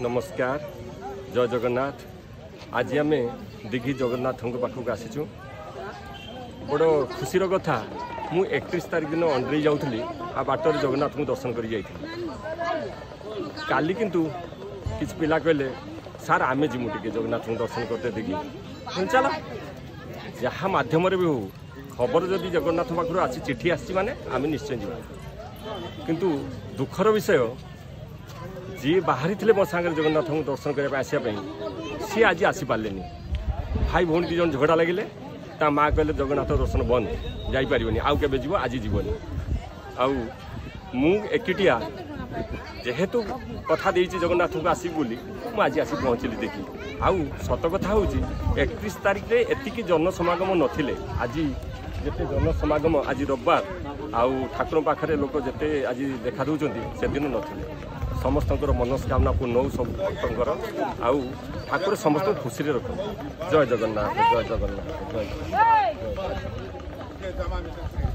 नमस्कार जय जगन्नाथ। आज आम दिघी जगन्नाथ पाखक आसीचु। बड़ खुशी कथा मु 31 तारीख दिन अंड्रे जाऊली आ बाटर जगन्नाथ को दर्शन कर काली किंतु किछ पिला कहले सार आम जीमु टे जगन्नाथ को दर्शन करते दिघी चल जहाँ मध्यम भी हो खबर जदि जगन्नाथ पाखर आसी चिठी आसी माने आम निश्चय जा किंतु दुखर विषय जी बाहरी थे मो सांगे जगन्नाथ को दर्शन करने आसापी सी आज आसीपारे भाई भौणी दीज झगड़ा लगे ता माँ कहले जगन्नाथ दर्शन बंद जापरि आउ के जीव आज जीवन आउ एकिटिया जेहेतु कथा देती जगन्नाथ को आसबी बोली मुझे आसी पहुँचली देखी आउ सत कथा हूँ 31 तारीख में एतिकी जनसमागम नथिले आज जिते जनसमागम आज रविवार आउ ठाकुर पाखे लोक जिते आज देखा दूसरी से दिन नथिले समस्त मनस्कामना पूर्ण हो सब भक्तर आउ ठाकुर समस्त खुशी रख। जय जगन्नाथ जय जगन्नाथ जय जगन्नाथ।